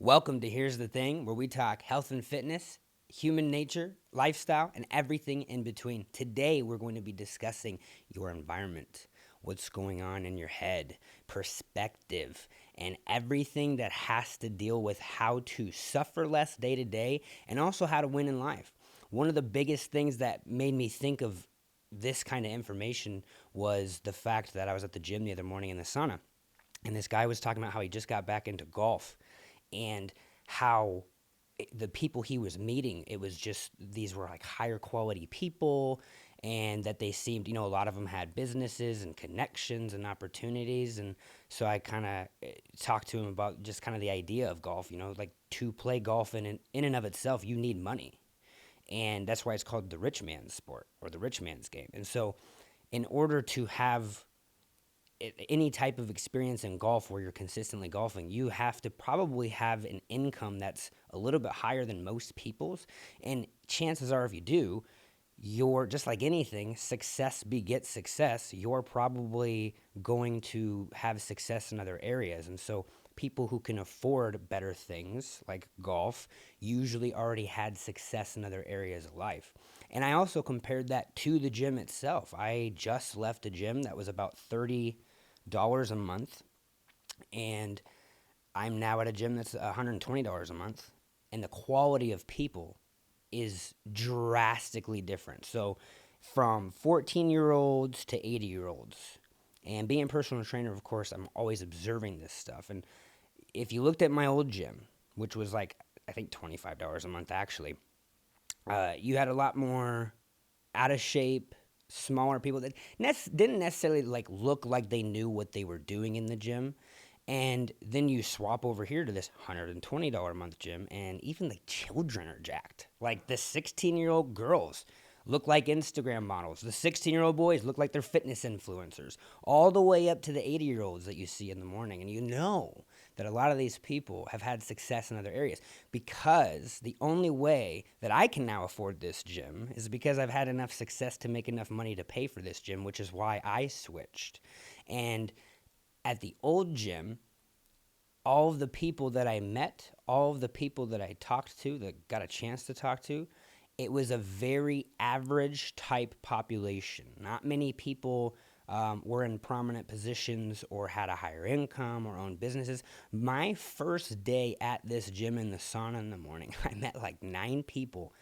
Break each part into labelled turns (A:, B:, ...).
A: Welcome to Here's the Thing, where we talk health and fitness, human nature, lifestyle, and everything in between. Today, we're going to be discussing your environment, what's going on in your head, perspective, and everything that has to deal with how to suffer less day to day and also how to win in life. One of the biggest things that made me think of this kind of information was the fact that I was at the gym the other morning in the sauna, and this guy was talking about how he just got back into golf and how the people he was meeting, it was just these were like higher quality people, and that they seemed, a lot of them had businesses and connections and opportunities. And so I kind of talked to him about just kind of the idea of golf, like to play golf in and of itself, you need money. And that's why it's called the rich man's sport or the rich man's game. And so in order to have any type of experience in golf where you're consistently golfing, you have to probably have an income that's a little bit higher than most people's. And chances are, if you do, you're just like anything, success begets success. You're probably going to have success in other areas. And so people who can afford better things like golf usually already had success in other areas of life. And I also compared that to the gym itself. I just left a gym that was about $30 a month, and I'm now at a gym that's $120 a month, and the quality of people is drastically different. So from 14-year-olds to 80-year-olds. And being a personal trainer, of course, I'm always observing this stuff. And if you looked at my old gym, which was like, I think $25 a month actually, you had a lot more out of shape, smaller people that didn't necessarily like look like they knew what they were doing in the gym. And then you swap over here to this $120 a month gym, and even the children are jacked. Like the 16-year-old girls look like Instagram models. The 16-year-old boys look like they're fitness influencers, all the way up to the 80-year-olds that you see in the morning. And you know that a lot of these people have had success in other areas, because the only way that I can now afford this gym is because I've had enough success to make enough money to pay for this gym, which is why I switched. And at the old gym, all of the people that I met, all of the people that I talked to, that got a chance to talk to, it was a very average type population. Not many people were in prominent positions or had a higher income or owned businesses. My first day at this gym in the sauna in the morning, I met like 9 people.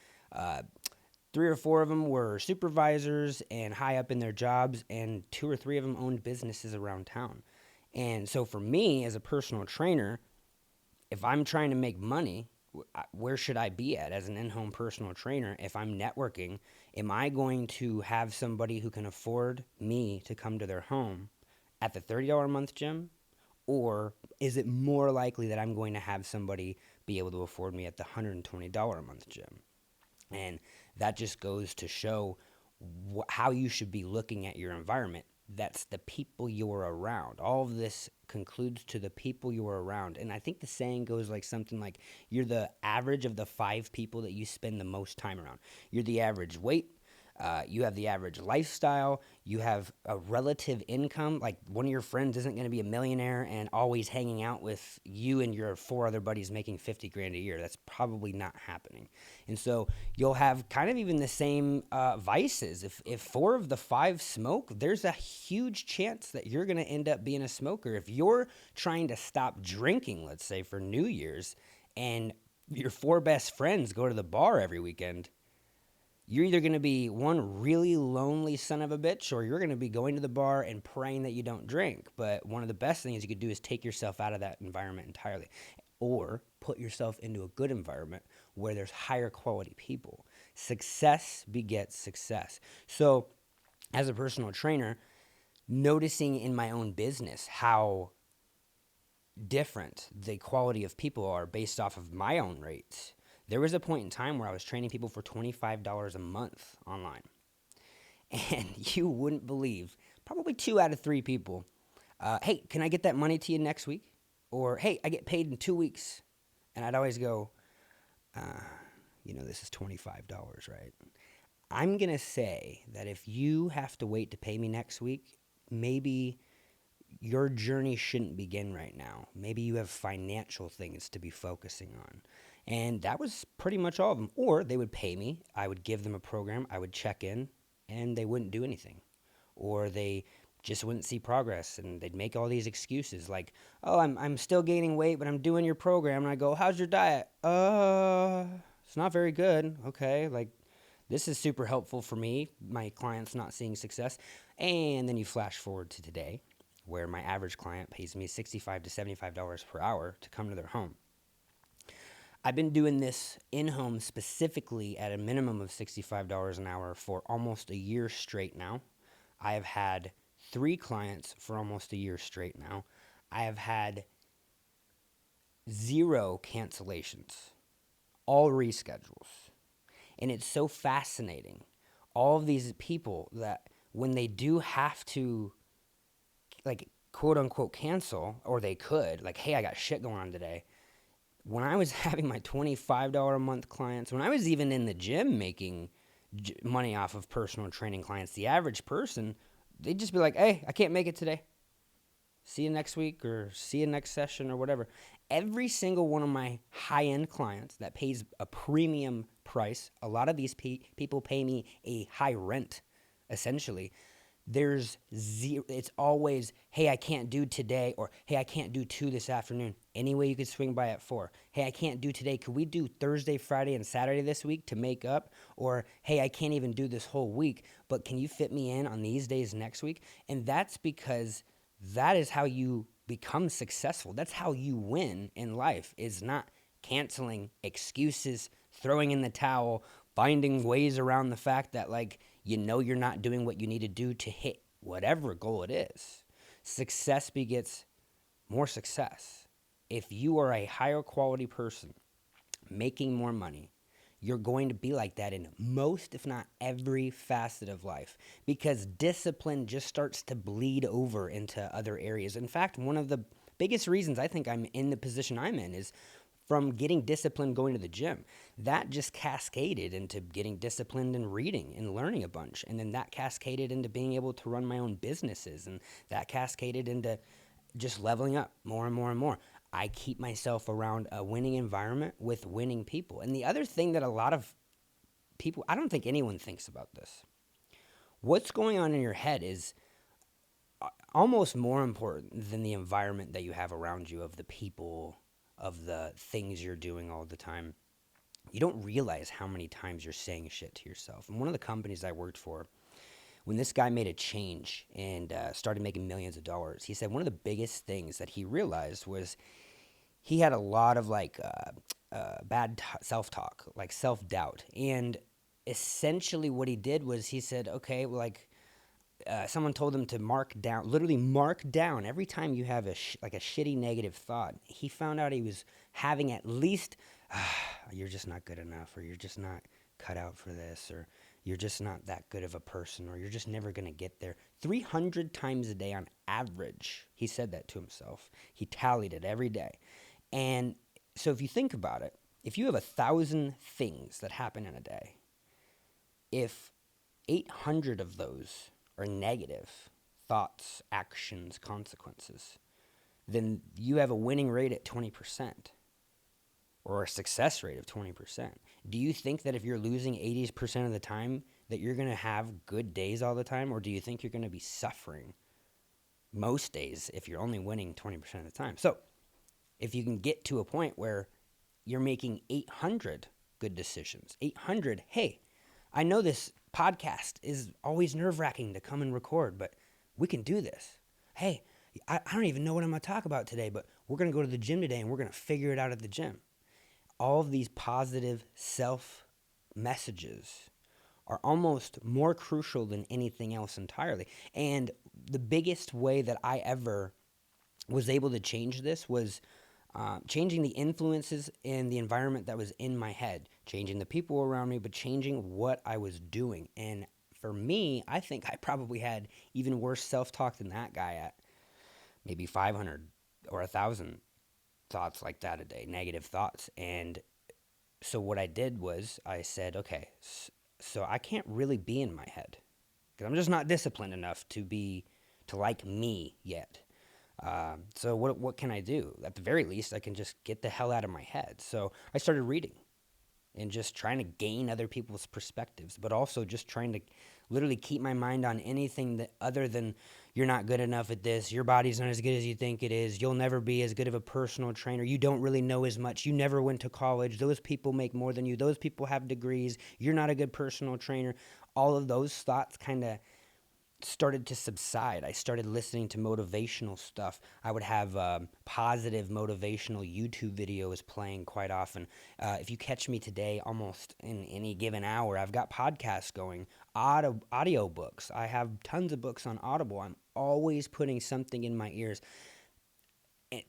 A: 3 or 4 of them were supervisors and high up in their jobs, and 2 or 3 of them owned businesses around town. And so for me as a personal trainer, if I'm trying to make money, where should I be at as an in-home personal trainer? If I'm networking, am I going to have somebody who can afford me to come to their home at the $30 a month gym? Or is it more likely that I'm going to have somebody be able to afford me at the $120 a month gym? And that just goes to show how you should be looking at your environment. That's the people you're around. All of this concludes to the people you're around. And I think the saying goes like something like, you're the average of the 5 people that you spend the most time around. You're the average weight. You have the average lifestyle. You have a relative income. Like one of your friends isn't going to be a millionaire and always hanging out with you and your 4 other buddies making 50 grand a year. That's probably not happening. And so you'll have kind of even the same vices. If 4 of the 5 smoke, there's a huge chance that you're going to end up being a smoker. If you're trying to stop drinking, let's say for New Year's, and your 4 best friends go to the bar every weekend, you're either going to be one really lonely son of a bitch, or you're going to be going to the bar and praying that you don't drink. But one of the best things you could do is take yourself out of that environment entirely, or put yourself into a good environment where there's higher quality people. Success begets success. So as a personal trainer, noticing in my own business how different the quality of people are based off of my own rates. There was a point in time where I was training people for $25 a month online. And you wouldn't believe, probably 2 out of 3 people, hey, can I get that money to you next week? Or, hey, I get paid in 2 weeks. And I'd always go, this is $25, right? I'm going to say that if you have to wait to pay me next week, maybe your journey shouldn't begin right now. Maybe you have financial things to be focusing on. And that was pretty much all of them. Or they would pay me, I would give them a program, I would check in, and they wouldn't do anything. Or they just wouldn't see progress, and they'd make all these excuses like, oh, I'm still gaining weight, but I'm doing your program. And I go, how's your diet? It's not very good. Okay, like, this is super helpful for me, my clients not seeing success. And then you flash forward to today, where my average client pays me $65 to $75 per hour to come to their home. I've been doing this in-home specifically at a minimum of $65 an hour for almost a year straight now. I have had 3 clients for almost a year straight now. I have had 0 cancellations, all reschedules. And it's so fascinating. All of these people that when they do have to, like, quote unquote cancel, or they could, like, hey, I got shit going on today. When I was having my $25 a month clients, when I was even in the gym making money off of personal training clients, the average person, they'd just be like, hey, I can't make it today. See you next week, or see you next session, or whatever. Every single one of my high-end clients that pays a premium price, a lot of these people pay me a high rent, essentially. There's zero, it's always, hey, I can't do today, or hey, I can't do 2 this afternoon. Anyway, you could swing by at 4. Hey, I can't do today. Could we do Thursday, Friday, and Saturday this week to make up? Or hey, I can't even do this whole week, but can you fit me in on these days next week? And that's because that is how you become successful. That's how you win in life, is not canceling, excuses, throwing in the towel, finding ways around the fact that, like, you know you're not doing what you need to do to hit whatever goal it is. Success begets more success. If you are a higher quality person making more money, you're going to be like that in most, if not every facet of life, because discipline just starts to bleed over into other areas. In fact, one of the biggest reasons I think I'm in the position I'm in is from getting disciplined going to the gym. That just cascaded into getting disciplined in reading and learning a bunch. And then that cascaded into being able to run my own businesses. And that cascaded into just leveling up more and more and more. I keep myself around a winning environment with winning people. And the other thing that a lot of people, I don't think anyone thinks about this. What's going on in your head is almost more important than the environment that you have around you, of the people, of the things you're doing all the time. You don't realize how many times you're saying shit to yourself. And one of the companies I worked for, when this guy made a change and started making millions of dollars, he said one of the biggest things that he realized was he had a lot of bad self-talk, like self-doubt. And essentially what he did was he said, okay, someone told him to literally mark down every time you have a shitty negative thought. He found out he was having at least, you're just not good enough, or you're just not cut out for this, or you're just not that good of a person, or you're just never going to get there. 300 times a day on average, he said that to himself. He tallied it every day. And so if you think about it, if you have 1,000 things that happen in a day, if 800 of those are negative thoughts, actions, consequences, then you have a winning rate at 20%, or a success rate of 20%. Do you think that if you're losing 80% of the time that you're going to have good days all the time, or do you think you're going to be suffering most days if you're only winning 20% of the time? So if you can get to a point where you're making 800 good decisions, 800, hey, I know this podcast is always nerve-wracking to come and record, but we can do this. Hey, I don't even know what I'm going to talk about today, but we're going to go to the gym today and we're going to figure it out at the gym. All of these positive self-messages are almost more crucial than anything else entirely. And the biggest way that I ever was able to change this was changing the influences and the environment that was in my head, changing the people around me, but changing what I was doing. And for me, I think I probably had even worse self-talk than that guy at maybe 500 or 1,000 thoughts like that a day, negative thoughts. And so what I did was I said, okay, so I can't really be in my head because I'm just not disciplined enough to like me yet. So what can I do? At the very least, I can just get the hell out of my head. So I started reading and just trying to gain other people's perspectives, but also just trying to literally keep my mind on anything that other than you're not good enough at this, your body's not as good as you think it is, you'll never be as good of a personal trainer, you don't really know as much, you never went to college, those people make more than you, those people have degrees, you're not a good personal trainer. All of those thoughts kind of started to subside. I started listening to motivational stuff. I would have positive motivational YouTube videos playing quite often. If you catch me today, almost in any given hour, I've got podcasts going, audio books. I have tons of books on Audible. I'm always putting something in my ears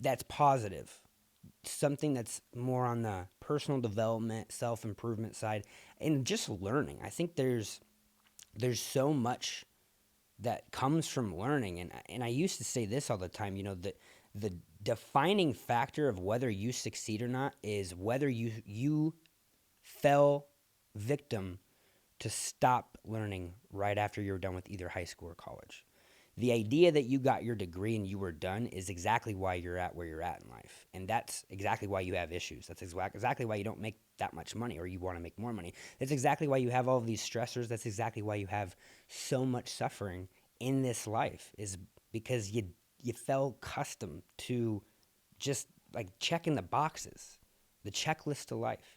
A: that's positive, something that's more on the personal development, self-improvement side, and just learning. I think there's so much that comes from learning. And I used to say this all the time, the defining factor of whether you succeed or not is whether you fell victim to stop learning right after you're done with either high school or college. The idea that you got your degree and you were done is exactly why you're at where you're at in life. And that's exactly why you have issues. That's exactly why you don't make that much money or you want to make more money. That's exactly why you have all of these stressors. That's exactly why you have so much suffering in this life, is because you fell accustomed to just like checking the boxes, the checklist to life.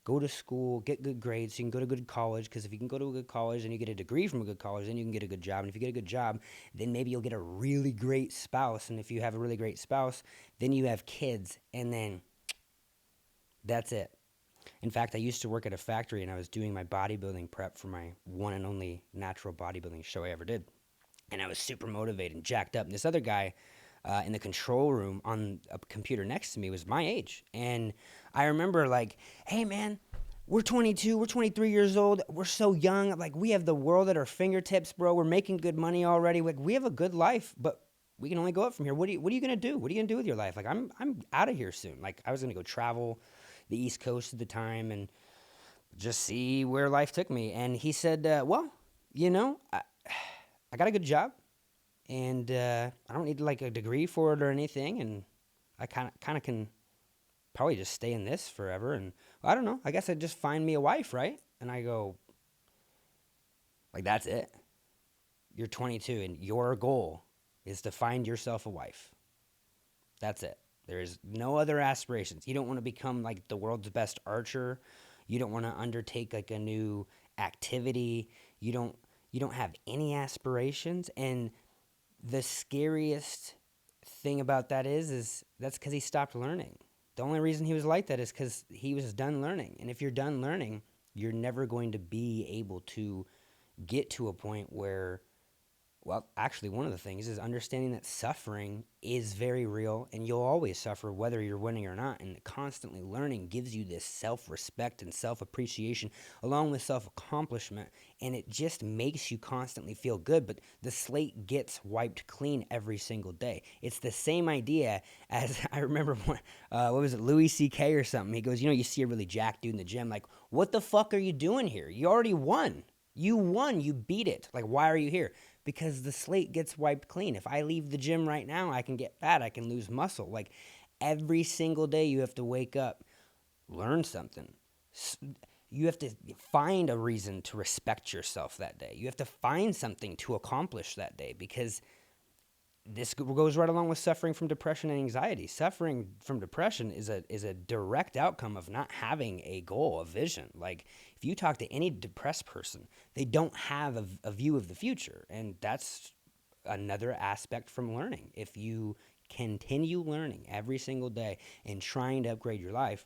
A: Go to school, get good grades, so you can go to good college, because if you can go to a good college and you get a degree from a good college, then you can get a good job. And if you get a good job, then maybe you'll get a really great spouse. And if you have a really great spouse, then you have kids, and then that's it. In fact, I used to work at a factory and I was doing my bodybuilding prep for my one and only natural bodybuilding show I ever did. And I was super motivated and jacked up. And this other guy in the control room on a computer next to me was my age. And I remember like, hey man, we're 22, we're 23 years old, we're so young, like we have the world at our fingertips, bro. We're making good money already. Like we have a good life, but we can only go up from here. What are you gonna do? What are you gonna do with your life? Like I'm out of here soon. Like I was gonna go travel the East Coast at the time and just see where life took me. And he said, well, you know, I got a good job, and I don't need like a degree for it or anything, and I kind of can probably just stay in this forever. And well, I don't know. I guess I'd just find me a wife, right? And I go, like that's it. You're 22, and your goal is to find yourself a wife. That's it. There is no other aspirations. You don't want to become like the world's best archer. You don't want to undertake like a new activity. You don't have any aspirations. And the scariest thing about that is that's because he stopped learning. The only reason he was like that is because he was done learning. And if you're done learning, you're never going to be able to get to a point where, well, actually, one of the things is understanding that suffering is very real and you'll always suffer whether you're winning or not. And constantly learning gives you this self-respect and self-appreciation along with self-accomplishment. And it just makes you constantly feel good. But the slate gets wiped clean every single day. It's the same idea as I remember, what was it, Louis C.K. or something? He goes, you see a really jacked dude in the gym. Like, what the fuck are you doing here? You already won. You won. You beat it. Like, why are you here? Because the slate gets wiped clean. If I leave the gym right now, I can get fat, I can lose muscle. Like every single day you have to wake up, learn something. You have to find a reason to respect yourself that day. You have to find something to accomplish that day, because this goes right along with suffering from depression and anxiety. Suffering from depression is a direct outcome of not having a goal, a vision. Like if you talk to any depressed person, they don't have a view of the future. And that's another aspect from learning. If you continue learning every single day and trying to upgrade your life,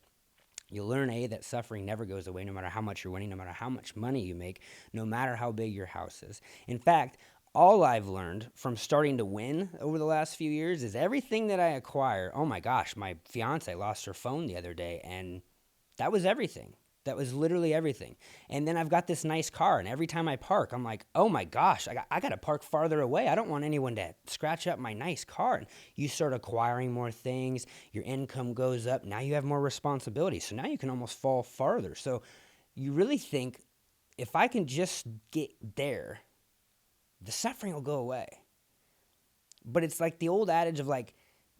A: you'll learn that suffering never goes away, no matter how much you're winning, no matter how much money you make, no matter how big your house is. In fact, all I've learned from starting to win over the last few years is everything that I acquire. Oh my gosh, my fiance lost her phone the other day, and that was everything. That was literally everything. And then I've got this nice car, and every time I park, I'm like, oh my gosh, I got to park farther away. I don't want anyone to scratch up my nice car. And you start acquiring more things. Your income goes up. Now you have more responsibility. So now you can almost fall farther. So you really think, if I can just get there, the suffering will go away. But it's like the old adage of like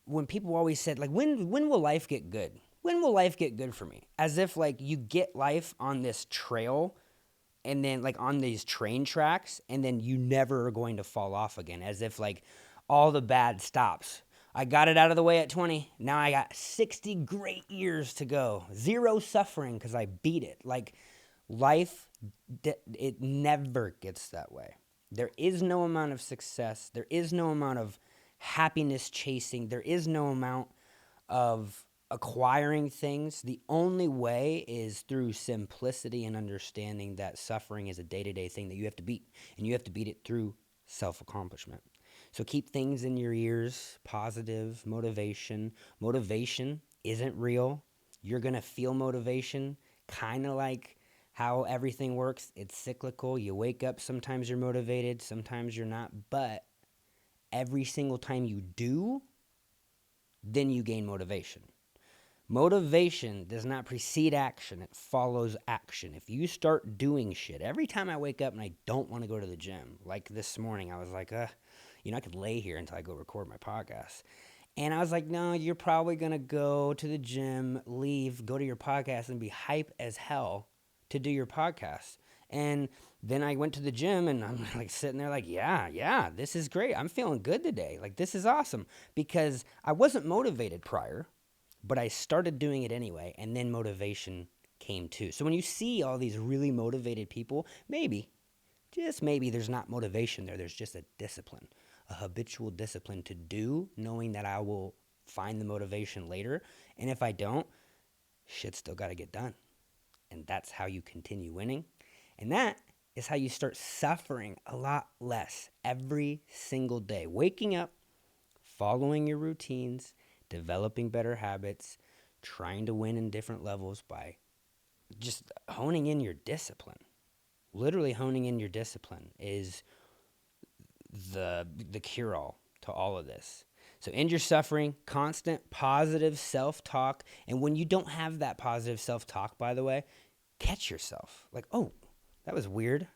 A: when people always said like when will life get good? When will life get good for me? As if like you get life on this trail and then like on these train tracks and then you never are going to fall off again, as if like all the bad stops. I got it out of the way at 20. Now I got 60 great years to go. Zero suffering because I beat it. Like life, it never gets that way. There is no amount of success. There is no amount of happiness chasing. There is no amount of acquiring things. The only way is through simplicity and understanding that suffering is a day-to-day thing that you have to beat, and you have to beat it through self-accomplishment. So keep things in your ears, positive motivation. Motivation isn't real. You're going to feel motivation kind of like how everything works. It's cyclical. You wake up, sometimes you're motivated, sometimes you're not, but every single time you do, then you gain motivation. Motivation does not precede action, it follows action. If you start doing shit, every time I wake up and I don't want to go to the gym, like this morning, I was like, I could lay here until I go record my podcast. And I was like, no, you're probably going to go to the gym, leave, go to your podcast, and be hype as hell to do your podcast. And then I went to the gym and I'm like sitting there like, yeah, this is great. I'm feeling good today. Like, this is awesome. Because I wasn't motivated prior, but I started doing it anyway. And then motivation came too. So when you see all these really motivated people, maybe, just maybe there's not motivation there. There's just a discipline, a habitual discipline to do, knowing that I will find the motivation later. And if I don't, shit's still got to get done. And that's how you continue winning. And that is how you start suffering a lot less every single day. Waking up, following your routines, developing better habits, trying to win in different levels by just honing in your discipline. Literally honing in your discipline is the cure-all to all of this. So end your suffering, constant positive self-talk. And when you don't have that positive self-talk, by the way, catch yourself. Like, oh, that was weird.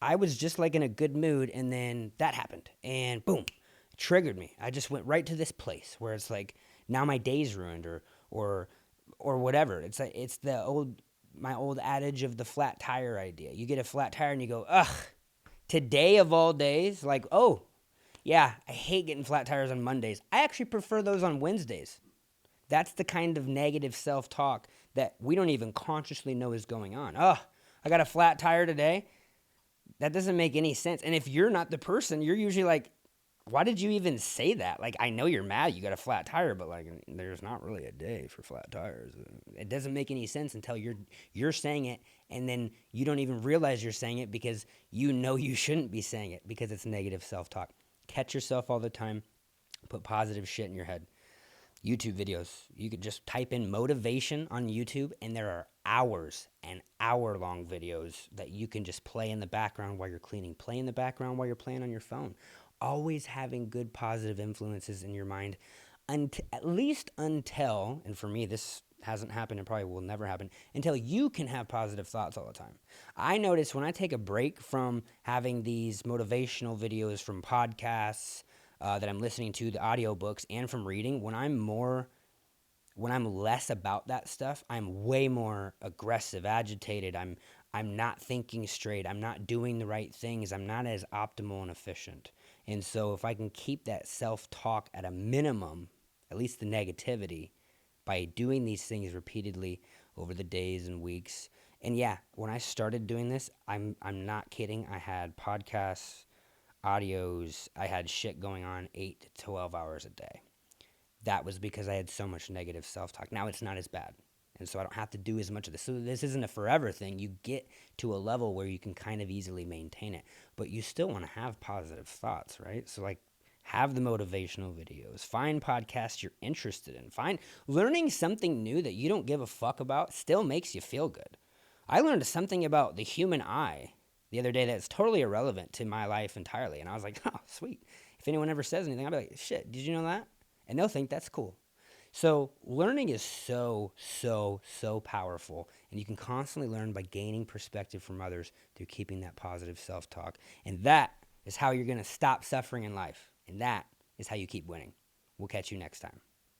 A: I was just like in a good mood and then that happened and boom, it triggered me. I just went right to this place where it's like now my day's ruined or whatever. It's like it's my old adage of the flat tire idea. You get a flat tire and you go, ugh, today of all days, like, oh, yeah, I hate getting flat tires on Mondays. I actually prefer those on Wednesdays. That's the kind of negative self-talk that we don't even consciously know is going on. Oh, I got a flat tire today. That doesn't make any sense. And if you're not the person, you're usually like, why did you even say that? Like, I know you're mad you got a flat tire, but like, there's not really a day for flat tires. It doesn't make any sense until you're saying it, and then you don't even realize you're saying it because you know you shouldn't be saying it because it's negative self-talk. Catch yourself all the time. Put positive shit in your head. YouTube videos. You could just type in motivation on YouTube, and there are hours and hour-long videos that you can just play in the background while you're cleaning. Play in the background while you're playing on your phone. Always having good positive influences in your mind, at least until, and for me this hasn't happened and probably will never happen, until you can have positive thoughts all the time. I notice when I take a break from having these motivational videos from podcasts that I'm listening to, the audiobooks, and from reading, when I'm less about that stuff, I'm way more aggressive, agitated. I'm not thinking straight. I'm not doing the right things. I'm not as optimal and efficient. And so if I can keep that self-talk at a minimum, at least the negativity, by doing these things repeatedly over the days and weeks. And yeah, when I started doing this, I'm not kidding. I had podcasts, audios, I had shit going on 8 to 12 hours a day. That was because I had so much negative self-talk. Now it's not as bad. And so I don't have to do as much of this. So this isn't a forever thing. You get to a level where you can kind of easily maintain it. But you still want to have positive thoughts, right? So like have the motivational videos. Find podcasts you're interested in. Find learning something new that you don't give a fuck about still makes you feel good. I learned something about the human eye the other day that's totally irrelevant to my life entirely. And I was like, oh, sweet. If anyone ever says anything, I'll be like, shit, did you know that? And they'll think that's cool. So learning is so powerful, and you can constantly learn by gaining perspective from others through keeping that positive self-talk. And that is how you're going to stop suffering in life. And that is how you keep winning. We'll catch you next time.